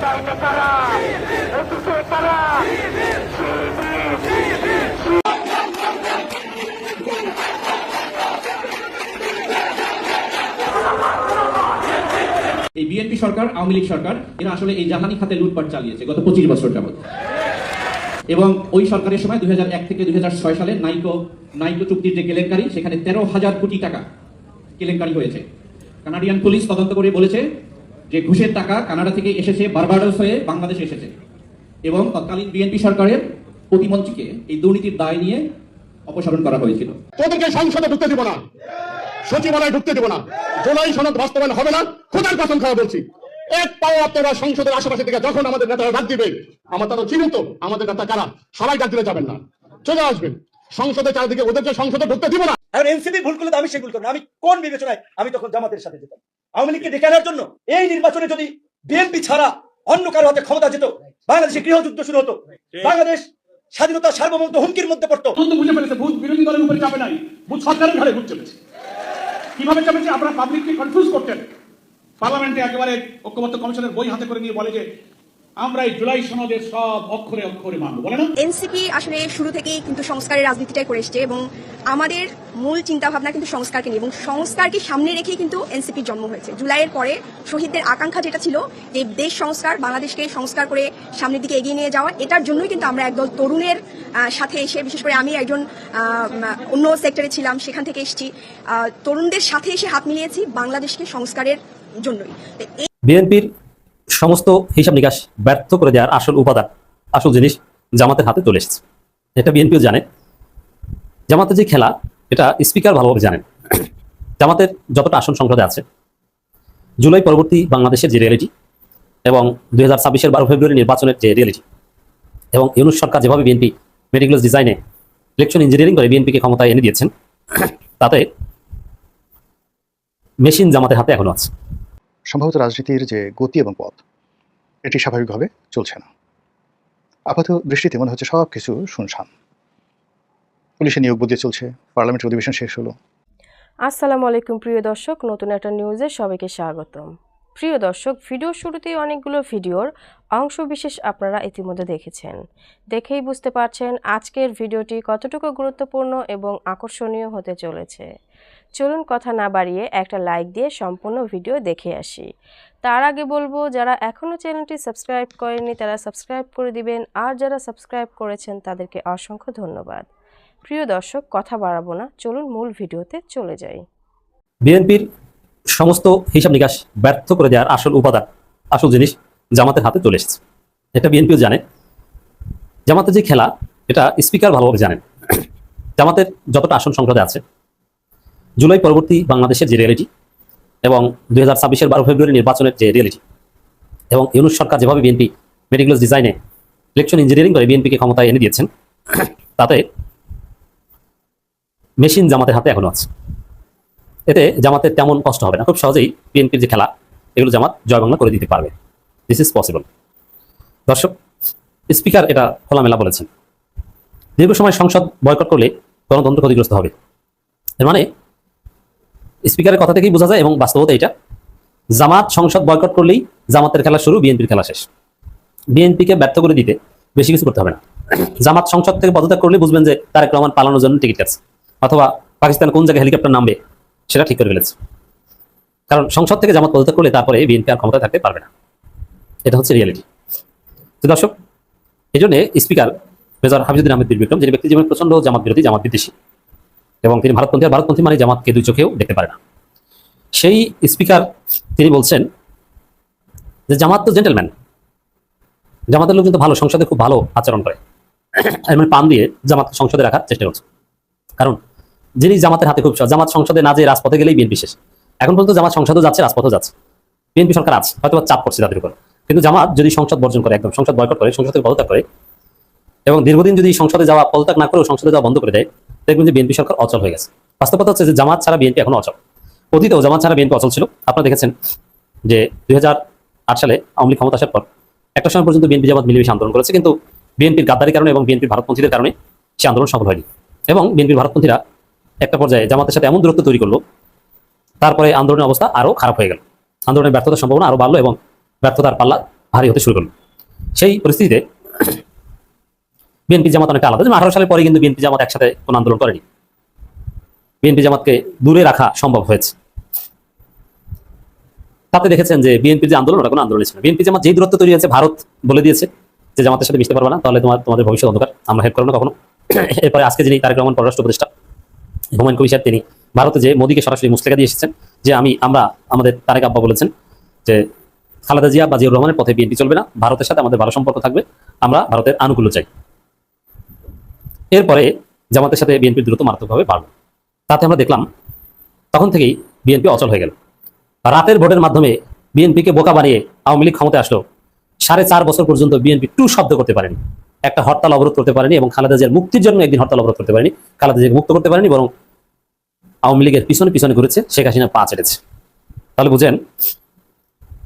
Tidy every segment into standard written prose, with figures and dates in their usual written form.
এই বিএনপি সরকার, আওয়ামী লীগ সরকার, এরা আসলে এই জ্বালানি খাতে লুটপাট চালিয়েছে গত 25 বছর যাবত। এবং ওই সরকারের সময় 2001 থেকে 2006 সালে নাইকো চুক্তির যে কেলেঙ্কারি, সেখানে 13,000 কোটি টাকা কেলেঙ্কারি হয়েছে। কানাডিয়ান পুলিশ তদন্ত করে বলেছে যে ঘুষের টাকা কানাডা থেকে এসেছে, বারবাডোস হয়ে বাংলাদেশে এসেছে। এবং তৎকালীন বিএনপি সরকারের প্রতিমন্ত্রীকে এই দুর্নীতির দায় নিয়ে অপসারণ করা হয়েছিল। তোদেরকে সংসদে ঢুকতে দিব না, সচিবালয়ে ঢুকতে দিব না, জুলাই সনদ বাস্তবায়ন হবে না, খোদার কসম খাওয়া বলছি। এক পাও আপনারা সংসদের আশেপাশে থেকে যখন আমাদের নেতারা ডাক দিবে, আমার তারা চিনুন তো আমাদের নেতা কারা, সবাই ডাক দিলে যাবেন না, চলে আসবেন সংসদে চারিদিকে, ওদেরকে সংসদে ঢুকতে দিব না। এখন এনসিপি ভুল করলে তো আমি সেগুলো করবো না। আমি কোন বিবেচনায় আমি তখন জামাতের সাথে যেতাম? আওয়ামী লীগকে ডেকে আনার জন্য এই নির্বাচনে যদি বিএনপি ছাড়া অন্য কারো হাতে ক্ষমতা যেত, বাংলাদেশে গৃহযুদ্ধ শুরু হতো, বাংলাদেশ স্বাধীনতা সার্বভৌমত্ব হুমকির মধ্যে পড়তো। বুঝে ফেলেছে ভূত বিরোধী দলের উপরে চাপে নাই, ভূত সরকারের ঘরে ভূত চেপেছে। কিভাবে চেপেছে? আপনারা পাবলিককে কনফিউজ করতেন। পার্লামেন্টে একেবারে ঐক্যমত্য কমিশনের বই হাতে করে নিয়ে বলে যে আমরা এই জুলাই সনদের সব অক্ষরে অক্ষরে মানব, বলে না? এনসিপি আসলে শুরু থেকেই কিন্তু সংস্কারের রাজনীতিটাই করে এসছে এবং আমাদের মূল চিন্তা ভাবনা কিন্তু সংস্কারকে নিয়ে এবং সংস্কারকে সামনে রেখেই কিন্তু এনসিপির জন্ম হয়েছে। জুলাইয়ের পরে শহীদদের আকাঙ্ক্ষা যেটা ছিল যে দেশ সংস্কার, বাংলাদেশকে সংস্কার করে সামনের দিকে এগিয়ে নিয়ে যাওয়া, এটার জন্যই কিন্তু আমরা একদল তরুণের সাথে এসে, বিশেষ করে আমি একজন অন্য সেক্টরে ছিলাম, সেখান থেকে এসেছি, তরুণদের সাথে এসে হাত মিলিয়েছি বাংলাদেশকে সংস্কারের জন্যই। বিএনপির সমস্ত হিসাব নিকাশ ব্যর্থ করে দেওয়ার আসল উপাদান, আসল জিনিস জামাতের হাতে চলে এসেছে। এটা বিএনপিও জানে। জামাতের যে খেলা, এটা স্পিকার ভালোভাবে জানেন। জামাতের যতটা আসন সংসদে আছে, জুলাই পরবর্তী বাংলাদেশের যে রিয়েলিটি এবং 2026-এর 12 ফেব্রুয়ারি নির্বাচনের যে রিয়েলিটি, এবং ইউনূস সরকার যেভাবে বিএনপি মেটিকুলাস ডিজাইনে ইলেকশন ইঞ্জিনিয়ারিং করে বিএনপিকে ক্ষমতায় এনে দিয়েছেন, তাতে মেশিন জামাতের হাতে এখনো আছে। সম্ভবত রাজনীতির যে গতি এবং পথ, এটি স্বাভাবিকভাবে চলছে না। আপাত দৃষ্টিতে মনে হচ্ছে সব কিছু শুনশান। পুলিশের নিয়োগ বদলে চলছে, পার্লামেন্টের অধিবেশন শেষ হলো। আসসালামু আলাইকুম প্রিয় দর্শক, নতুন একটা নিউজে সবাইকে স্বাগতম। প্রিয় দর্শক, ভিডিও শুরুতেই অনেকগুলো ভিডিওর অংশ বিশেষ আপনারা ইতিমধ্যে দেখেছেন। দেখেই বুঝতে পারছেন আজকের ভিডিওটি কতটুকু গুরুত্বপূর্ণ এবং আকর্ষণীয় হতে চলেছে। চলুন কথা না বাড়িয়ে একটা লাইক দিয়ে সম্পূর্ণ ভিডিও দেখে আসি। তার আগে বলবো, যারা এখনও চ্যানেলটি সাবস্ক্রাইব করেননি তারা সাবস্ক্রাইব করে দিবেন, আর যারা সাবস্ক্রাইব করেছেন তাদেরকে অসংখ্য ধন্যবাদ। প্রিয় দর্শক, কথা বাড়াবো না, চলুন মূল ভিডিওতে চলে যাই। বিএনপির সমস্ত হিসাব নিকাশ ব্যর্থ করে দেওয়ার আসল উপাদান, আসল জিনিস জামাতের হাতে চলে এসেছে। এটা বিএনপিও জানে। জামাতের যে খেলা, এটা স্পিকার ভালোভাবে জানেন। জামাতের যতটা আসন সংসদে আছে, জুলাই পরবর্তী বাংলাদেশের যে রিয়েলিটি এবং 2026-এর 12 ফেব্রুয়ারি নির্বাচনের যে রিয়েলিটি, এবং ইউনূস সরকার যেভাবে বিএনপি মেটিকুলাস ডিজাইনে ইলেকশন ইঞ্জিনিয়ারিং করে বিএনপিকে ক্ষমতায় এনে দিয়েছেন, তাতে মেশিন জামাতের হাতে এখনো আছে। এতে জামাতের তেমন কষ্ট হবে না। খুব সহজেই বিএনপির যে খেলা, এগুলো জামাত জয় বাংলা করে দিতে পারবে। This is possible. দর্শক, স্পিকার এটা খোলামেলা বলেছেন। দীর্ঘ সময় সংসদ বয়কট করলে গণতন্ত্র ক্ষতিগ্রস্ত হবে। এর মানে স্পিকারের কথা থেকেই বোঝা যায়, এবং বাস্তবতা এটা, জামাত সংসদ বয়কট করলেই জামাতের খেলা শুরু, বিএনপির খেলা শেষ। বিএনপিকে ব্যর্থ করে দিতে বেশি কিছু করতে হবে না। জামাত সংসদ থেকে পদত্যাগ করলে বুঝবেন যে তারেক রহমান পালানোর জন্য টিকিট কাটছে, অথবা পাকিস্তান কোন জায়গায় হেলিকপ্টার নামবে সেটা ঠিক করে ফেলেছে। কারণ সংসদ থেকে জামাত পদত্যাগ করলে তারপরে বিএনপি আর ক্ষমতায় থাকতে পারবে না। এটা হচ্ছে রিয়েলিটি। তো দর্শক, এই জন্য স্পিকার মেজর হাফিজুদ্দিন আহমেদ বীর বিক্রম, যিনি ব্যক্তি জীবনে প্রচন্ড জামাত বিরোধী, জামাত বিদ্বেষী, এবং তিনি ভারতপন্থী। আর ভারতপন্থী মানে জামাতকে দুই চোখেও দেখতে পারে না। সেই স্পিকার তিনি বলছেন যে জামাত তো জেন্টেলম্যান, জামাতের লোক কিন্তু ভালো, সংসদে খুব ভালো আচরণ করে। মানে পান দিয়ে জামাত সংসদে রাখার চেষ্টা করছে। কারণ যিনি জামাতের হাতে খুব সহজ, জামাত সংসদে না যে রাজপথে গেলেই বিএনপি শেষ। এখন পর্যন্ত জামাত সংসদও যাচ্ছে, রাজপথও যাচ্ছে, বিএনপি সরকার আছে, হয়তো চাপ করছে তাদের উপর। কিন্তু জামাত যদি সংসদ বর্জন করে, একদম সংসদ বয়কট করে, সংসদ থেকে পদত্যাগ করে, এবং দীর্ঘদিন যদি সংসদে যাওয়া, পদত্যাগ না করেও সংসদে যাওয়া বন্ধ করে দেয়, দেখবেন যে বিএনপি সরকার অচল হয়ে গেছে। বাস্তবতা হচ্ছে যে জামাত ছাড়া বিএনপি এখন অচল। অতীতেও জামাত ছাড়া বিএনপি অচল ছিল। আপনারা দেখেছেন যে 2008 সালে আওয়ামী লীগ ক্ষমতা আসার পর একটা সময় পর্যন্ত বিএনপি জামাত মিলেমিশে আন্দোলন করেছে, কিন্তু বিএনপির গাদ্দারির কারণে এবং বিএনপির ভারতপন্থীদের কারণে সে আন্দোলন সফল হয়নি। এবং বিএনপির ভারতপন্থীরা একটা পর্যায়ে জামাতের সাথে এমন দূরত্ব তৈরি করলো, তারপরে আন্দোলনের অবস্থা আরো খারাপ হয়ে গেল। আন্দোলনের ব্যর্থতার সম্ভাবনা আরো বাড়লো এবং ব্যর্থতার পাল্লা ভারী হতে শুরু করলো। সেই পরিস্থিতিতে বিএনপি জামাত অনেকটা আলাদা। 18 সালের পরে কিন্তু বিএনপি জামাত একসাথে কোনো আন্দোলন করেনি। বিএনপি জামাতকে দূরে রাখা সম্ভব হয়েছে। তাতে দেখেছেন যে বিএনপির যে আন্দোলন, ওটা কোনো আন্দোলন ছিল না। বিএনপি জামাত যেই দূরত্ব তৈরি হয়েছে, ভারত বলে দিয়েছে যে জামাতের সাথে মিশতে পারবে না, তাহলে তোমাদের ভবিষ্যৎ অন্ধকার, আমরা হেল্প করবো না কখনো। এরপরে আজকে যিনি তারেক রহমান পররাষ্ট্র উপদেষ্টা, হুমায়ুন কবির সাহেব, তিনি ভারতে যে মোদীকে সরাসরি মুচলেখা দিয়ে এসেছেন যে আমাদের তারেক আব্বা বলেছেন যে খালেদা জিয়া বা জিয়াউর রহমানের পথে বিএনপি চলবে না, ভারতের সাথে আমাদের ভালো সম্পর্ক থাকবে, আমরা ভারতের আনুকূল্য চাই। এরপরে জামাতের সাথে বিএনপির দূরত্ব মারাত্মকভাবে বাড়ল। তাতে আমরা দেখলাম তখন থেকেই বিএনপি অচল হয়ে গেল। রাতের ভোটের মাধ্যমে বিএনপিকে বোকা বানিয়ে আওয়ামী লীগ ক্ষমতায় আসলো। 4.5 বছর পর্যন্ত বিএনপি টু শব্দ করতে পারেনি, একটা হরতাল অবরোধ করতে পারেনি, এবং খালেদা জিয়ার মুক্তির জন্য একদিন হরতাল অবরোধ করতে পারেনি, খালেদা জিয়াকে মুক্ত করতে পারেনি, বরং আওয়ামী লীগের পিছনে পিছনে ঘুরেছে, শেখ হাসিনা পা ছেড়েছে। তাহলে বুঝেন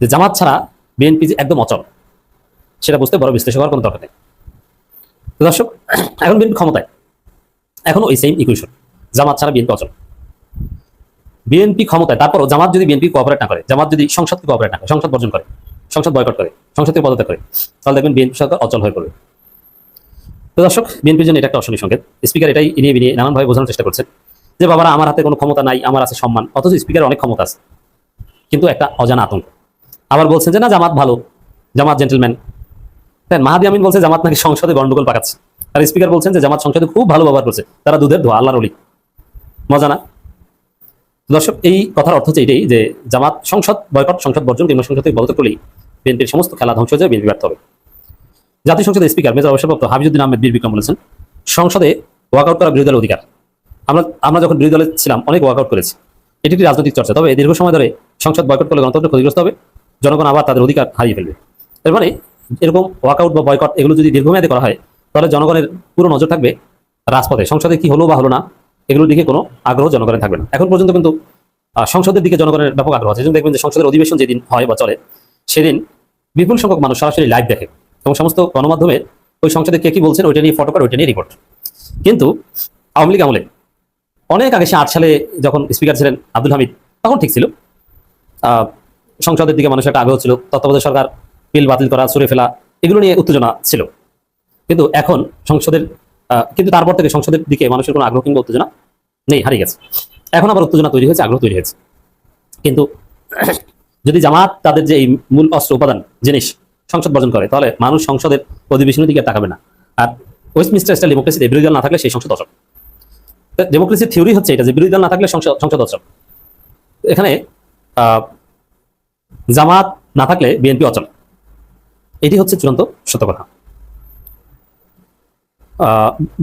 যে জামাত ছাড়া বিএনপি যে একদম অচল, সেটা বুঝতে বড় বিশ্লেষণ করার কোনো দরকার নেই। তো দর্শক, এখন বিএনপি ক্ষমতায়, এখনো ওই সেম ইকুয়েশন, জামাত ছাড়া বিএনপি অচল। বিএনপি ক্ষমতায়, তারপরও জামাত যদি বিএনপি কোঅপারেট না করে, জামাত যদি সংসদকে কোঅপারেট না করে, সংসদ বর্জন করে, সংসদ বয়কট করে, সংসদ থেকে পদত্যাগ করে, তাহলে দেখবেন বিএনপি সরকার অচল হয়ে পড়বে। তো দর্শক, বিএনপির জন্য এটা একটা অশনি সংকেত। স্পিকার এটাই ইনিয়ে বিনিয়ে নানানভাবে বোঝানোর চেষ্টা করছেন যে বাবারা, আমার হাতে কোনো ক্ষমতা নাই, আমার আছে সম্মান, অথচ স্পিকারের অনেক ক্ষমতা আছে, কিন্তু একটা অজানা আতঙ্ক। আবার বলছেন যে না, জামাত ভালো, জামাত জেন্টলম্যান। মাহাদি আমিন বলছে জামাত নাকি সংসদে গন্ডগোল পাকাচ্ছে, আর স্পিকার বলছেন যে জামাত সংসদে খুব ভালো ব্যবহার করছে, তারা দুধের ধোয়া, আল্লাহর ওলি। মজা না? দর্শক, এই কথার অর্থ হচ্ছে এটাই যে জামাত সংসদ বয়কট, সংসদ বর্জন কিংবা সংসদ থেকে পদত্যাগ করলেই বিএনপির সমস্ত খেলা ধ্বংস হয়ে যাবে, বিএনপি ব্যর্থ হবে। জাতীয় সংসদের স্পিকার মেজর অবসরপ্রাপ্ত হাফিজউদ্দিন আহমেদ বীর বিক্রম বলেছেন, সংসদে ওয়াকআউট করা বিরোধী দলের অধিকার। আমরা যখন বিরোধী দলে ছিলাম অনেক ওয়াকআউট করেছি, এটি একটি রাজনৈতিক চর্চা। তবে দীর্ঘ সময় ধরে সংসদ বয়কট করলে গণতন্ত্র ক্ষতিগ্রস্ত হবে, জনগণ আবার তাদের অধিকার হারিয়ে ফেলবে। এর মানে এরকম ওয়াকআউট বা বয়কট এগুলো যদি দীর্ঘমেয়াদে করা হয়, তাহলে জনগণের পুরো নজর থাকবে রাজপথে, সংসদে কি হলো বা হলো না এগুলোর দিকে কোনো আগ্রহ জনগণের থাকবে না। এখন পর্যন্ত কিন্তু সংসদের দিকে জনগণের ব্যাপক আগ্রহ আছে। দেখবেন যে সংসদের অধিবেশন যেদিন হয় বা চলে, সেদিন বিপুল সংখ্যক মানুষ সরাসরি লাইভ দেখে, এবং সমস্ত গণমাধ্যমে ওই সংসদে কে কি বলছেন ওইটা নিয়ে ফটো করে, ওইটা নিয়ে রিপোর্ট। কিন্তু আওয়ামী লীগ আমলে অনেক আগে, 8 সালে যখন স্পিকার ছিলেন আব্দুল হামিদ, তখন ঠিক ছিল, সংসদের দিকে মানুষের একটা আগ্রহ ছিল, তত্ত্বাবধায়ক সরকার বিল বাতিল করা, ছুড়ে ফেলা, এগুলো নিয়ে উত্তেজনা ছিল। কিন্তু এখন কিন্তু তারপর থেকে সংসদের দিকে মানুষের কোনো আগ্রহ কিংবা উত্তেজনা নেই, হারিয়ে গেছে। এখন আবার উত্তেজনা তৈরি হয়েছে, আগ্রহ তৈরি হয়েছে। কিন্তু যদি জামাত তাদের যে এই মূল অস্ত্র উপাদান জিনিস সংসদ বর্জন করে, তাহলে মানুষ সংসদের অধিবেশনের দিকে তাকাবে না। আর ওয়েস্টমিনিস্টার স্টাইল ডেমোক্রেসিতে বিরোধী দল না থাকলে সেই সংসদ অচল। ডেমোক্রেসির থিওরি হচ্ছে এটা, যে বিরোধী দল না থাকলে সংসদ অচল। এখানে জামাত না থাকলে বিএনপি অচল, এটি হচ্ছে চূড়ান্ত সত্য কথা।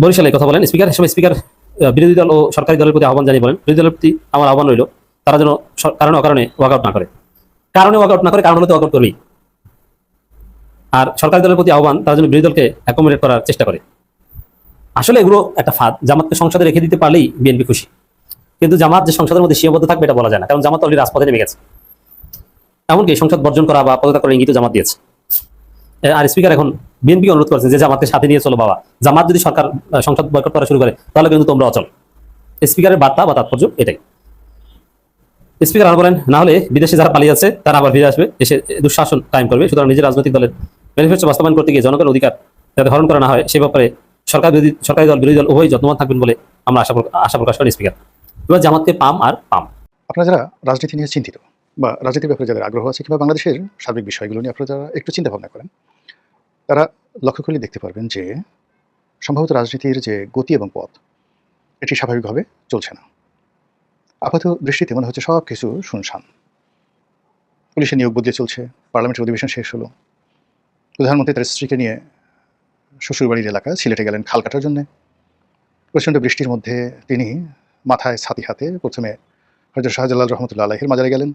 বরিশালে কথা বলেন স্পিকার। স্পিকার বিরোধী দল ও সরকারি দলের প্রতি আহ্বান জানিয়ে বলেন, বিরোধী দলের প্রতি আমার আহ্বান রইল, তারা যেন কারণে অকারণে ওয়াকআউট না করে। কারণ হলে তো ওয়াকআউট করবেই। আর সরকারি দলের প্রতি আহ্বান, তারা যেন বিরোধী দলকে অ্যাকোমোডেট করার চেষ্টা করে। আসলে এগুলো একটা ফাঁদ। জামাতকে সংসদে রেখে দিতে পারলেই বিএনপি খুশি, কিন্তু জামাত যে সংসদের মধ্যে সীমাবদ্ধ থাকবে এটা বলা যায় না, কারণ জামাত অলরেডি রাজপথে নেমে গেছে। এমনকি সংসদ বর্জন করা বা পদত্যাগ করার ইঙ্গিত জামাত দিয়েছে। আর স্পিকার এখন বিএনপিকে অনুরোধ করেছেন যে জামাতকে সাথে নিয়ে চলো বাবা, জামাত যদি সংসদ বয়কট করা শুরু করে, তাহলে কিন্তু তোমরা অচল। স্পিকারের বার্তা বা তাৎপর্য এটাই। স্পিকার আর বলেন, না হলে বিদেশে যারা পালিয়ে আছে তারা আবার ফিরে আসবে, এসে দুঃশাসন কায়েম করবে। সুতরাং নিজের রাজনৈতিক দলের ম্যানিফেস্টো বাস্তবায়ন করতে গিয়ে জনগণের অধিকার যাতে হরণ করা না হয়, সে ব্যাপারে সরকারি দল বিরোধী দল উভয়ই যত্নবান থাকবেন বলে আমরা আশা প্রকাশ করেন স্পিকার। এবার জামাতকে পাম আর পাম। আপনারা যারা রাজনীতি নিয়ে চিন্তিত বা রাজনীতির ব্যাপারে যাদের আগ্রহ আছে, কিংবা বাংলাদেশের সার্বিক বিষয়গুলো নিয়ে আপনারা যারা একটু চিন্তা ভাবনা করেন, তারা লক্ষ্য করলে দেখতে পারবেন যে সম্ভবত রাজনীতির যে গতি এবং পথ, এটি স্বাভাবিকভাবে চলছে না। আপাত দৃষ্টিতে মনে হচ্ছে সব কিছু শুনশান। পুলিশের নিয়োগ বদলে চলছে, পার্লামেন্টের অধিবেশন শেষ হলো, প্রধানমন্ত্রী তার স্ত্রীকে নিয়ে শ্বশুরবাড়ির এলাকায় সিলেটে গেলেন খাল কাটার জন্যে। প্রচণ্ড বৃষ্টির মধ্যে তিনি মাথায় ছাতি হাতে প্রথমে হযরত শাহজালাল রহমতুল্লাহ আলাইহির মাজারে গেলেন।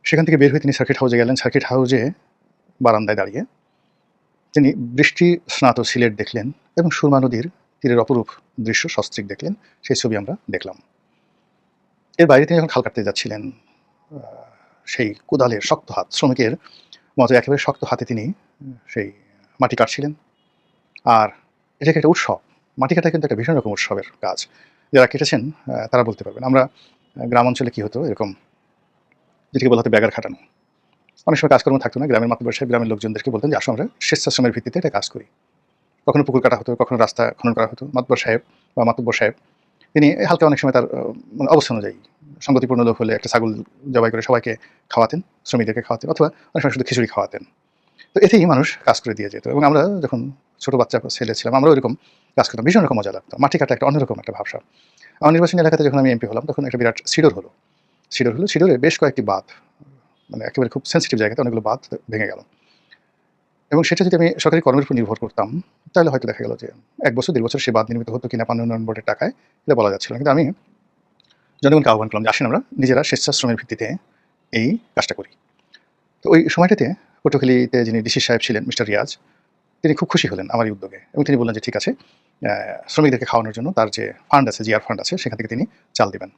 সেখান থেকে বের হয়ে তিনি সার্কিট হাউসে গেলেন। সার্কিট হাউসে বারান্দায় দাঁড়িয়ে তিনি বৃষ্টি স্নাত সিলেট দেখলেন এবং সুরমা নদীর তীরের অপরূপ দৃশ্য সস্ত্রীক দেখলেন। সেই ছবি আমরা দেখলাম। এর বাইরে তিনি যখন খাল কাটতে যাচ্ছিলেন, সেই কোদালের শক্ত হাত, শ্রমিকের মতো একেবারে শক্ত হাতে তিনি সেই মাটি কাটছিলেন। আর এটাকে একটা উৎসব, মাটি কাটা কিন্তু একটা ভীষণ রকম উৎসবের কাজ। যারা কেটেছেন তারা বলতে পারবেন। আমরা গ্রাম অঞ্চলে কী হতো, এরকম যেটাকে বলা হতো ব্যাগার খাটানো, অনেক সময় কাজকর্ম থাকতো না, গ্রামের মাতব্বর সাহেব গ্রামের লোকজনদেরকে বলতেন যে আসো আমরা স্বেচ্ছাশ্রমের ভিত্তিতে এটা কাজ করি। কখনো পুকুর কাটা হতো, কখনো রাস্তা খনন করা হতো। মাতব্বর সাহেব বা মাতব্বর সাহেব তিনি হালকা অনেক সময় তার মানে অবস্থা অনুযায়ী সঙ্গতিপূর্ণ লোক হলে একটা ছাগল জবাই করে সবাইকে খাওয়াতেন, শ্রমিকদেরকে খাওয়াতেন, অথবা অনেক সময় শুধু খিচুড়ি খাওয়াতেন। তো এতেই মানুষ কাজ করে দিয়ে যেত। এবং আমরা যখন ছোট বাচ্চা ছেলে ছিলাম আমরাও এরকম কাজ করতাম, ভীষণ রকম মজা লাগতো। মাটি কাটা একটা অন্যরকম একটা ভাবসাব। আমার নির্বাচনী এলাকাতে যখন আমি এমপি হলাম তখন একটা বিরাট সিডর হলো। সিডরে বেশ কয়েকটি বাঁধ, মানে একেবারে খুব সেন্সিটিভ জায়গাতে অনেকগুলো বাঁধ ভেঙে গেল। এবং সেটা যদি আমি সরকারি কর্মের উপর নির্ভর করতাম তাহলে হয়তো দেখা গেল যে 1 বছর 1.5 বছর সে বাঁধ নির্মিত হতো কিনা পানি উন্নয়ন বোর্ডের টাকায় এটা বলা যাচ্ছিল না। কিন্তু আমি জনগণকে আহ্বান করলাম যে আসেন আমরা নিজেরা স্বেচ্ছাশ্রমের ভিত্তিতে এই কাজটা করি। তো ওই সময়টাতে পটুয়াখালীতে যিনি ডিসি সাহেব ছিলেন মিস্টার রিয়াজ, তিনি খুব খুশি হলেন আমার এই উদ্যোগে এবং তিনি বললেন যে ঠিক আছে, শ্রমিকদেরকে খাওয়ানোর জন্য তার যে ফান্ড আছে, জিআর ফান্ড আছে, সেখান থেকে তিনি চাল দিবেন।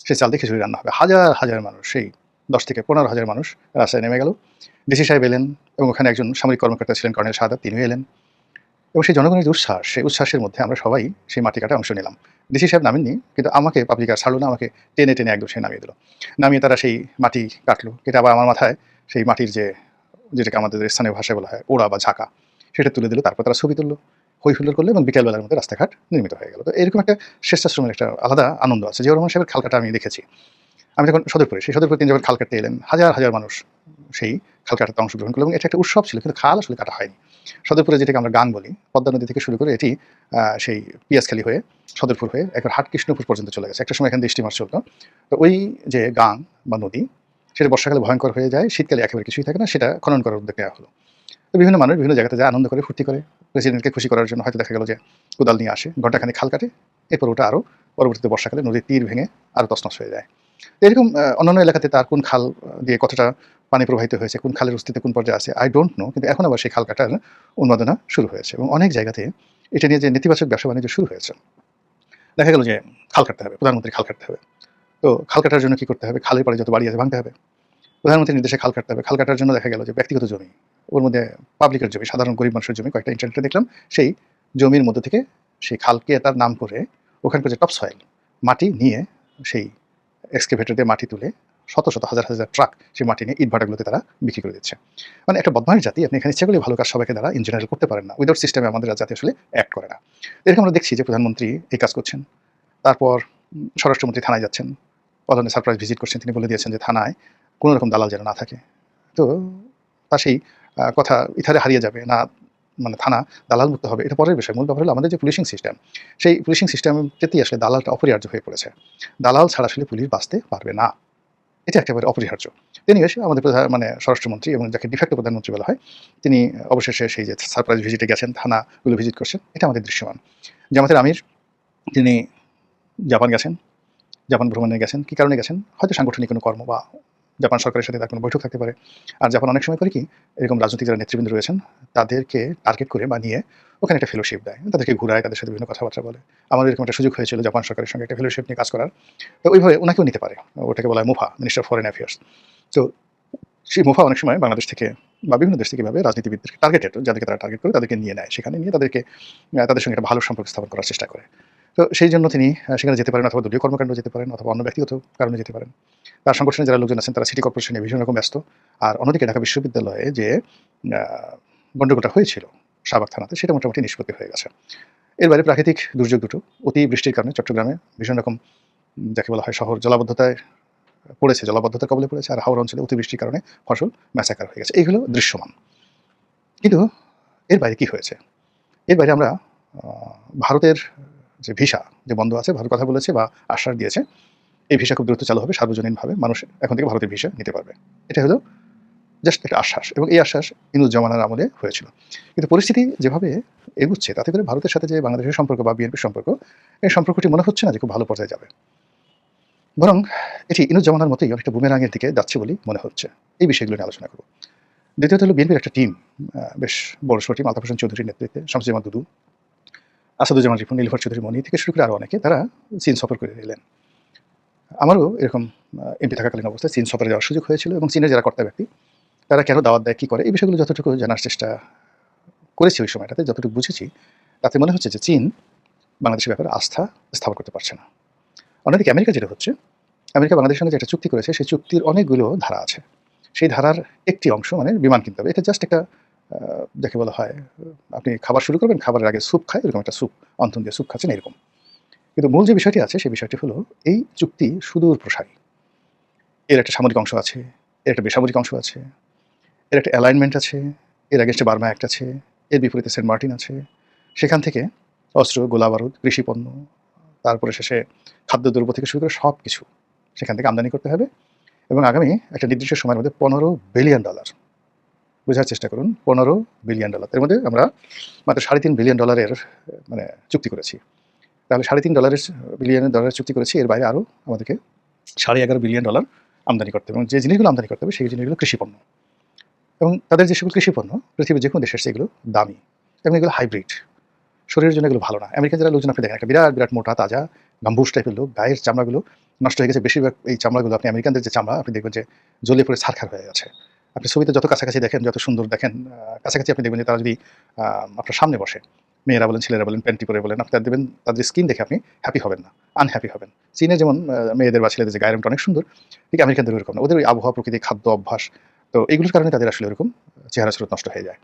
সেই চাল দিয়ে খিচুড়ি রান্না হবে। হাজার হাজার মানুষ, সেই 10 থেকে 15,000 মানুষ রাস্তায় নেমে গেল। ডিসি সাহেব এলেন এবং ওখানে একজন সামরিক কর্মকর্তা ছিলেন কর্নেল সাদাত, তিনিও এলেন। এবং সেই জনগণের যে উচ্ছ্বাস, সেই উচ্ছ্বাসের মধ্যে আমরা সবাই সেই মাটি কাটায় অংশ নিলাম। ডিসি সাহেব নামেননি, কিন্তু আমাকে পাবলিক আর ছাড়লো না, আমাকে টেনে টেনে একদম সে নামিয়ে দিল। নামিয়ে তারা সেই মাটি কাটলো, কেটে আবার আমার মাথায় সেই মাটির যেটাকে আমাদের স্থানীয় ভাষায় বলা হয় ওড়া বা ঝাঁকা, সেটা তুলে দিল। তারপর তারা ছবি তুললো, হই হুল্লোড় করলো এবং বিকেলবেলার মধ্যে রাস্তাঘাট নির্মিত হয়ে গেল। তো এরকম একটা স্বেচ্ছাশ্রমের একটা আলাদা আনন্দ আছে। জিয়াউর রহমান সাহেবের খাল কাটা আমি দেখেছি। আমি যখন সদরপুরে, সেই সদরপুরে তিনি যখন খাল কাটতে এলেন, হাজার হাজার মানুষ সেই খাল কাটাতে অংশগ্রহণ করলো এবং এটা একটা উৎসব ছিল, কিন্তু খাল আসলে কাটা হয়নি। সদরপুরে যেটাকে আমরা গাং বলি, পদ্মা নদী থেকে শুরু করে এটি সেই পিয়াজখালী হয়ে সদরপুর হয়ে একবার হাট কৃষ্ণপুর পর্যন্ত চলে গেছে। একটা সময় এখান দিয়ে স্টিমার চলতো। তো ওই যে গাং বা নদী, সেটা বর্ষাকালে ভয়ঙ্কর হয়ে যায়, শীতকালে একেবারে কিছুই থাকে না, সেটা খনন করার উদ্যোগ নেওয়া হলো। তো বিভিন্ন মানুষ বিভিন্ন জায়গাতে যায়, আনন্দ করে, ফুর্তি করে। প্রেসিডেন্টকে খুশি করার জন্য হয়তো দেখা গেল যে কোদাল নিয়ে আসে, ঘণ্টাখানেক খাল কাটে, এরপর ওটা আরও পরবর্তীতে বর্ষাকালে নদীর তীর ভেঙে আরও তছনছ হয়ে যায়। তো এরকম অন্যান্য এলাকাতে তার কোন খাল দিয়ে কতটা পানি প্রবাহিত হয়েছে, কোন খালের অস্তিত্ব কোন পর্যায়ে আছে, আই ডোন্ট নো, কিন্তু এখন আবার সেই খাল কাটার উন্মাদনা শুরু হয়েছে এবং অনেক জায়গাতে এটা নিয়ে যে নেতিবাচক ব্যবসা বাণিজ্য শুরু হয়েছে। দেখা গেল যে খাল কাটতে হবে, প্রধানমন্ত্রী খাল কাটতে হবে। তো খাল কাটার জন্য কী করতে হবে? খালের পরে যত বাড়ি আছে ভাঙতে হবে। প্রধানমন্ত্রীর নির্দেশে খাল কাটতে হবে। খাল কাটার জন্য দেখা গেল যে ব্যক্তিগত জমি, ওর মধ্যে পাবলিকের জমি, সাধারণ গরিব মানুষের জমি, কয়েকটা ইন্টারনেটে দেখলাম, সেই জমির মধ্য থেকে সেই খালকে তার নাম করে ওখানকার যে টপ সয়েল মাটি নিয়ে সেই এক্সকেভেটর দিয়ে মাটি তুলে শত শত হাজার হাজার ট্রাক সেই মাটি নিয়ে ইটভাটাগুলোতে তারা বিক্রি করে দিচ্ছে। মানে একটা বদমাইশ জাতি, আপনি এখানে ইচ্ছা করলে ভালো কাজ সবাইকে দ্বারা ইন জেনারেল করতে পারেন না। উইদাউট সিস্টেমে আমাদের জাতি আসলে অ্যাক্ট করে না। এরকম আমরা দেখছি যে প্রধানমন্ত্রী এই কাজ করছেন, তারপর স্বরাষ্ট্রমন্ত্রী থানায় যাচ্ছেন, প্রধানের সারপ্রাইজ ভিজিট করছেন, তিনি বলে দিয়েছেন যে থানায় কোনো রকম দালাল যেন না থাকে। তো তা সেই কথা ইথারে হারিয়ে যাবে না, মানে থানা দালাল মুক্ত হবে, এটা পরের বিষয়। মূল ব্যাপার হলো আমাদের যে পুলিশিং সিস্টেম, সেই পুলিশিং সিস্টেমটাতেই আসলে দালালটা অপরিহার্য হয়ে পড়েছে। দালাল ছাড়া আসলে পুলিশ বাঁচতে পারবে না, এটা একেবারে অপরিহার্য। তিনি এসে আমাদের মানে স্বরাষ্ট্রমন্ত্রী এবং যাকে ডিফ্যাক্টো প্রধানমন্ত্রী বলা হয়, তিনি অবশেষে সেই যে সারপ্রাইজ ভিজিটে গেছেন, থানাগুলো ভিজিট করছেন, এটা আমাদের দৃশ্যমান। জামাতের আমির তিনি জাপান গেছেন, জাপান ভ্রমণে গেছেন। কী কারণে গেছেন? হয়তো সাংগঠনিক কোনো কর্ম বা জাপান সরকারের সাথে তার কোনো বৈঠক থাকতে পারে। আর জাপান অনেক সময় করে কি, এরকম রাজনৈতিক যারা নেতৃবৃন্দ রয়েছেন তাদেরকে টার্গেট করে বা নিয়ে ওখানে একটা ফেলোশিপ দেয়, তাদেরকে ঘুরায়, তাদের সাথে বিভিন্ন কথাবার্তা বলে। আমাদের এরকম একটা সুযোগ হয়েছিল জাপান সরকারের সঙ্গে একটা ফেলোশিপ নিয়ে কাজ করার। তো ওইভাবে ওনাকেও নিতে পারে, ওটাকে বলা হয় মুফা, মিনিস্টার অফ ফরেন অ্যাফেয়ার্স। তো সেই মুফা অনেক সময় বাংলাদেশ থেকে বা বিভিন্ন দেশ থেকে এভাবে রাজনীতিবিদদেরকে টার্গেটেড, যাদেরকে তারা টার্গেট করে তাদেরকে নিয়ে নেয়, সেখানে নিয়ে তাদেরকে তাদের সঙ্গে একটা ভালো সম্পর্ক স্থাপন করার চেষ্টা করে। তো সেই জন্য তিনি সেখানে যেতে পারেন, অথবা দলীয় কর্মকাণ্ড যেতে পারেন, অথবা অন্য ব্যক্তিগত কারণে যেতে পারেন। তার সংগঠনে যারা লোকজন আছেন তারা সিটি কর্পোরেশনে ভীষণ রকম ব্যস্ত। আর অন্যদিকে ঢাকা বিশ্ববিদ্যালয়ে যে গণ্ডগোলটা হয়েছিল শাহবাগ থানাতে, সেটা মোটামুটি নিষ্পত্তি হয়ে গেছে। এর বাইরে প্রাকৃতিক দুর্যোগ দুটো, অতি বৃষ্টির কারণে চট্টগ্রামে ভীষণ রকম যাকে বলা হয় শহর জলাবদ্ধতায় পড়েছে, জলাবদ্ধতার কবলে পড়েছে। আর হাওড়া অঞ্চলে অতিবৃষ্টির কারণে ফসল ম্যাসাকার হয়ে গেছে। এইগুলো দৃশ্যমান। কিন্তু এর বাইরে কি হয়েছে? এর বাইরে আমরা ভারতের যে ভিসা যে বন্ধ আছে, ভারত কথা বলেছে বা আশ্বাস দিয়েছে, এই ভিসা খুব দ্রুত চালু হবে, সার্বজনীনভাবে মানুষ এখন থেকে ভারতের ভিসা নিতে পারবে। এটা হলো জাস্ট একটা আশ্বাস, এবং এই আশ্বাস ইনুজ্জামানের আমলে হয়েছিল। কিন্তু পরিস্থিতি যেভাবে এগুচ্ছে, তাতে করে ভারতের সাথে যে বাংলাদেশের সম্পর্ক বা বিএনপির সম্পর্ক, এই সম্পর্কটি মনে হচ্ছে না যে খুব ভালো পর্যায়ে যাবে, বরং এটি ইনুজ্জামানের মতোই অনেকটা বুমেরাঙের দিকে যাচ্ছে বলেই মনে হচ্ছে। এই বিষয়গুলো নিয়ে আলোচনা করব। দ্বিতীয়ত হলো বিএনপির একটা টিম, বেশ বড় সড়ো টিম, আলতাফ হোসেন চৌধুরীর নেতৃত্বে, শামসুজ্জামান দুদু, আসাদুজ্জামান রিপন, নীলুফার চৌধুরী মনি থেকে শুরু করে আরও অনেকে, তারা চীন সফর করে নিলেন। আমারও এরকম এমপি থাকাকালীন অবস্থায় চীন সফরে যাওয়ার সুযোগ হয়েছিল, এবং চীনের যারা কর্তা ব্যক্তি তারা কেন দাওয়াত দেয়, কী করে, এই বিষয়গুলো যতটুকু জানার চেষ্টা করেছি ওই সময়টাতে, যতটুকু বুঝেছি, তাতে মনে হচ্ছে যে চীন বাংলাদেশের ব্যাপারে আস্থা স্থাপন করতে পারছে না। অন্যদিকে আমেরিকা যেটা হচ্ছে, আমেরিকা বাংলাদেশের সঙ্গে যে একটা চুক্তি করেছে, সেই চুক্তির অনেকগুলো ধারা আছে, সেই ধারার একটি অংশ মানে বিমান কিনতে হবে। এটা জাস্ট একটা যাকে বলা হয় আপনি খাবার শুরু করবেন, খাবারের আগে স্যুপ খায়, এরকম একটা স্যুপ অন্থন দিয়ে স্যুপ খাচ্ছেন এরকম। কিন্তু মূল যে বিষয়টি আছে সেই বিষয়টি হলো এই চুক্তি সুদূর প্রসারী। এর একটা সামরিক অংশ আছে, এর একটা বেসামরিক অংশ আছে, এর একটা অ্যালাইনমেন্ট আছে, এর আগেস্টে বার্মা অ্যাক্ট আছে, এর বিপরীতে সেন্ট মার্টিন আছে। সেখান থেকে অস্ত্র, গোলাবারুদ, কৃষিপণ্য, তারপরে শেষে খাদ্যদ্রব্য থেকে শুরু করে সব কিছু সেখান থেকে আমদানি করতে হবে এবং আগামী একটা নির্দিষ্ট সময়ের মধ্যে $15 বিলিয়ন, বোঝার চেষ্টা করুন, $15 বিলিয়ন। এর মধ্যে আমরা মাত্র $3.5 বিলিয়ন মানে চুক্তি করেছি। তাহলে $3.5 বিলিয়ন চুক্তি করেছি, এর বাইরে আরও আমাদেরকে $11.5 বিলিয়ন আমদানি করতে হবে এবং যে জিনিসগুলো আমদানি করতে হবে সেই জিনিসগুলো কৃষিপণ্য এবং তাদের যে সকল কৃষিপণ্য পৃথিবীর যে কোনো দেশের সেগুলো দামি এবং এগুলো হাইব্রিড, শরীরের জন্য এগুলো ভালো না। আমেরিকান যারা লোকজন আপনি দেখেন একটা বিরাট বিরাট মোটা তাজা গাম্বুস টাইপের লোক, গায়ের চামড়াগুলো নষ্ট হয়ে গেছে। বেশিরভাগ এই চামড়াগুলো আপনি আমেরিকানদের যে চামড়া আপনি দেখবেন যে জ্বলে পড়ে ছারখার হয়ে গেছে। আপনি ছবিতে যত কাছাকাছি দেখেন, যত সুন্দর দেখেন, কাছাকাছি আপনি দেখবেন যে তারা যদি আপনার সামনে বসে, মেয়েরা বলেন, ছেলেরা বলেন, প্যান্টি পরে বলেন, আপনি দেখবেন তাদের স্কিন দেখে আপনি হ্যাপি হবেন না, আনহ্যাপি হবেন। চীনে যেমন মেয়েদের বা ছেলেদের যে গায়ের রঙটা অনেক সুন্দর, ঠিক আমেরিকানদের ওরকম না। ওদের ওই আবহাওয়া, প্রকৃতি, খাদ্য অভ্যাস, তো এইগুলোর কারণে তাদের আসলে এরকম চেহারা সুরত নষ্ট হয়ে যায়।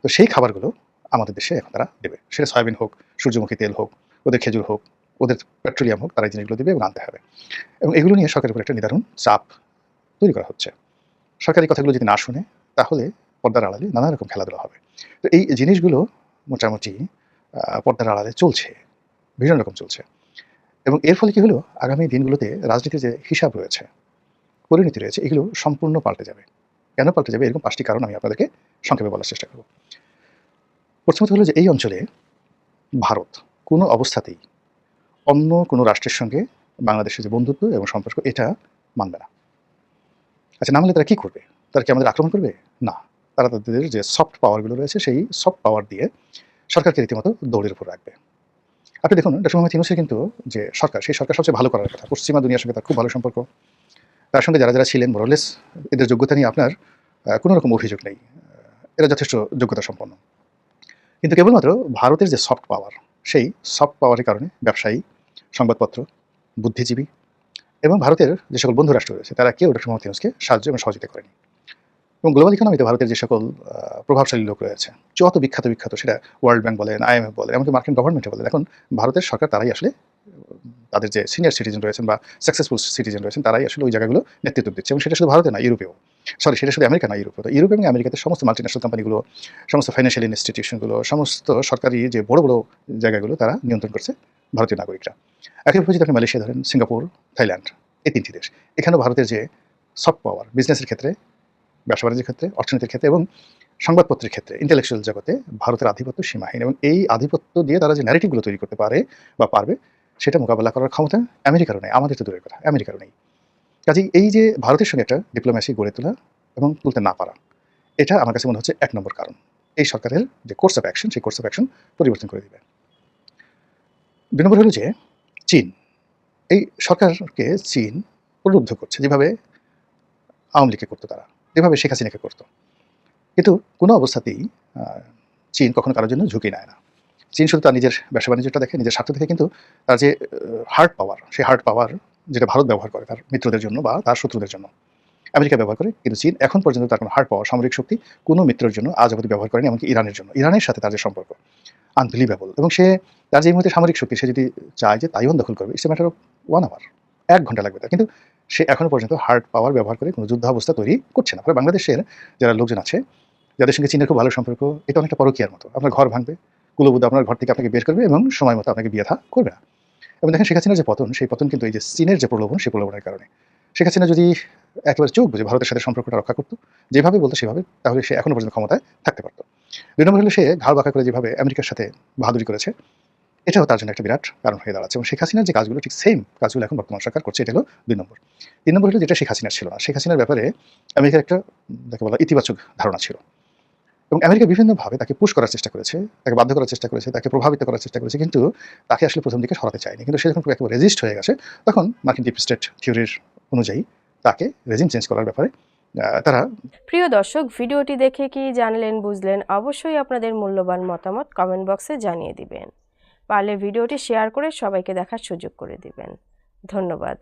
তো সেই খাবারগুলো আমাদের দেশে এখন তারা দেবে, সেটা সয়াবিন হোক, সূর্যমুখী তেল হোক, ওদের খেজুর হোক, ওদের পেট্রোলিয়াম হোক, তারা এই জিনিসগুলো দেবে এবং আনতে হবে। এবং এগুলো নিয়ে সরকারের উপর একটা নিদারুণ চাপ তৈরি করা হচ্ছে। সরকারি কথাগুলো যদি না শুনে তাহলে পর্দার আড়ালে নানা রকম খেলাধুলা হবে। তো এই জিনিসগুলো মোটামুটি পর্দার আড়ালে চলছে, ভীষণ রকম চলছে। এবং এর ফলে কি হলো, আগামী দিনগুলোতে রাজনীতির যে হিসাব রয়েছে, পরিণতি রয়েছে, এগুলো সম্পূর্ণ পাল্টে যাবে। কেন পাল্টে যাবে, এরকম 5টি কারণ আমি আপনাদেরকে সংক্ষেপে বলার চেষ্টা করব। প্রথমত হলো যে এই অঞ্চলে ভারত কোনো অবস্থাতেই অন্য কোনো রাষ্ট্রের সঙ্গে বাংলাদেশের যে বন্ধুত্ব এবং সম্পর্ক এটা মানবে না। আচ্ছা, না মানলে তারা কী করবে? তারা কি আমাদের আক্রমণ করবে? না, তারা তাদের যে সফট পাওয়ারগুলো রয়েছে সেই সফট পাওয়ার দিয়ে সরকারকে রীতিমতো দৌড়ের উপর রাখবে। আপনি দেখুন, ডক্টর মোহাম্মদ ইউনূসের কিন্তু যে সরকার, সেই সরকার সবচেয়ে ভালো করার কথা। পশ্চিমা দুনিয়ার সঙ্গে তার খুব ভালো সম্পর্ক, তার সঙ্গে যারা যারা ছিলেন মোরলেস এদের যোগ্যতা নিয়ে আপনার কোনো রকম অভিযোগ নেই, এরা যথেষ্ট যোগ্যতা সম্পন্ন। কিন্তু কেবলমাত্র ভারতের যে সফট পাওয়ার, সেই সফট পাওয়ারের কারণে ব্যবসায়ী, সংবাদপত্র, বুদ্ধিজীবী এবং ভারতের যে সকল বন্ধু রাষ্ট্র রয়েছে তারা কেউ ডক্টর মোহাম্মদ ইউনূসকে সাহায্য এবং সহযোগিতা করেনি। এবং গ্লোবাল ইকোনমিতে ভারতের যে সকল প্রভাবশালী লোক রয়েছে, যত বিখ্যাত সেটা ওয়ার্ল্ড ব্যাংক বলেন, IMF বলেন, এমনকি মার্কিন গভর্নমেন্টে বলেন, এখন ভারতের সরকার তারাই আসলে তাদের যে সিনিয়র সিটিজেন রয়েছেন বা সাকসেসফুল সিটিজেন রয়েছেন তারাই আসলে ওই জায়গাগুলো নেতৃত্ব দিচ্ছে। এবং সেটা শুধু ভারতে না, ইউরোপেও, সেটা শুধু আমেরিকা না, ইউরোপেও। তো ইউরোপ এবং আমেরিকাতে সমস্ত মাল্টিন্যাশনাল কোম্পানিগুলো, সমস্ত ফাইন্যান্সিয়াল ইনস্টিটিউশনগুলো, সমস্ত সরকারি যে বড় বড় জায়গাগুলো তারা নিয়ন্ত্রণ করছে ভারতীয় নাগরিকরা। একইভাবে যদি আপনি মালয়েশিয়া ধরেন, সিঙ্গাপুর, থাইল্যান্ড, এই 3টি দেশ, এখানেও ভারতের যে সফট পাওয়ার বিজনেসের ক্ষেত্রে, ব্যবসা বাণিজ্যের ক্ষেত্রে, অর্থনীতির ক্ষেত্রে এবং সংবাদপত্রের ক্ষেত্রে, ইন্টেলেকচুয়াল জগতে ভারতের আধিপত্য সীমাহীন। এবং এই আধিপত্য দিয়ে তারা যে ন্যারেটিভগুলো তৈরি করতে পারে বা পারবে সেটা মোকাবেলা করার ক্ষমতা আমেরিকারও নেই, আমাদের তো দূরের কথা, আমেরিকারও নেই। কাজেই এই যে ভারতের সঙ্গে একটা ডিপ্লোম্যাসি গড়ে তোলা এবং তুলতে না পারা, এটা আমার কাছে মনে হচ্ছে 1 নম্বর কারণ। এই সরকারের যে কোর্স অফ অ্যাকশন, সেই কোর্স অফ অ্যাকশন পরিবর্তন করে দিবে। 2 নম্বর হলো যে চীন, এই সরকারকে চীন প্রলুব্ধ করছে, যেভাবে আওয়ামী লীগকে করতো তারা, যেভাবে শেখ হাসিনাকে করতো। কিন্তু কোনো অবস্থাতেই চীন কখনো কারোর জন্য ঝুঁকি নেয় না। চীন শুধু তার নিজের ব্যবসা বাণিজ্যটা দেখে, নিজের স্বার্থ দেখে, কিন্তু তার যে হার্ড পাওয়ার, সেই হার্ড পাওয়ার যেটা ভারত ব্যবহার করে তার মিত্রদের জন্য বা তার শত্রুদের জন্য, আমেরিকা ব্যবহার করে, কিন্তু চীন এখন পর্যন্ত তার কোনো হার্ড পাওয়ার, সামরিক শক্তি কোনো মিত্রের জন্য আজ অবধি ব্যবহার করেনি, এমনকি ইরানের জন্য। ইরানের সাথে তার যে সম্পর্ক আনবিলিভেবল। এবং সে তার যে মুহূর্তে সামরিক শক্তি, সে যদি চায় যে তাইওয়ান দখল করবে, it's a matter of 1 hour, 1 ঘন্টা লাগবে তার। কিন্তু সে এখনো পর্যন্ত হার্ড পাওয়ার ব্যবহার করে কোনো যুদ্ধাবস্থা তৈরি করছে না। ফলে বাংলাদেশের যারা লোকজন আছে, যাদের সঙ্গে চীনের খুব ভালো সম্পর্ক, এটা অনেকটা পরকীয়ার মতো। আপনার ঘর ভাঙবে, কুলবুদ্ধ আপনার ঘর থেকে আপনাকে বের করবে এবং সময় মতো আপনাকে বিয়ে থা করবে না। এবং দেখেন শেখ হাসিনার যে পতন, সেই পতন কিন্তু এই যে চীনের যে প্রলোভন, সেই প্রলোভনের কারণে। শেখ হাসিনা যদি একেবারে চোখ বুঝে ভারতের সাথে সম্পর্কটা রক্ষা করতো, যেভাবে বলতো সেভাবে, তাহলে সে এখনো পর্যন্ত ক্ষমতায় থাকতে পারত। 2 নম্বর হলো সে ঘাড় বাঁকা করে যেভাবে আমেরিকার সাথে বাহাদুরি করেছে, এটাও তার জন্য একটা বিরাট কারণ হয়ে দাঁড়াচ্ছে। এবং শেখ হাসিনার যে কাজগুলো, ঠিক সেম কাজগুলো এখন বর্তমান সরকার করছে, এটা হলো 2 নম্বর। 3 নম্বর হলো যেটা শেখ হাসিনার ছিল না, শেখ হাসিনার ব্যাপারে আমেরিকার একটা যাকে বলা ইতিবাচক ধারণা ছিল এবং আমেরিকা বিভিন্নভাবে তাকে পুশ করার চেষ্টা করেছে, তাকে বাধ্য করার চেষ্টা করেছে, তাকে প্রভাবিত করার চেষ্টা করেছে, কিন্তু তাকে আসলে প্রথম দিকে সরাতে চায়নি। কিন্তু সে যখন একেবারে রেজিস্ট হয়ে গেছে, তখন মার্কিন ডিপ স্টেট থিওরির অনুযায়ী তাকে রেজিম চেঞ্জ করার ব্যাপারে তারা। প্রিয় দর্শক, ভিডিওটি দেখে কি জানলেন, বুঝলেন? অবশ্যই আপনাদের মূল্যবান মতামত কমেন্ট বক্সে জানিয়ে দিবেন। পারলে ভিডিওটি শেয়ার করে সবাইকে দেখার সুযোগ করে দিবেন। ধন্যবাদ।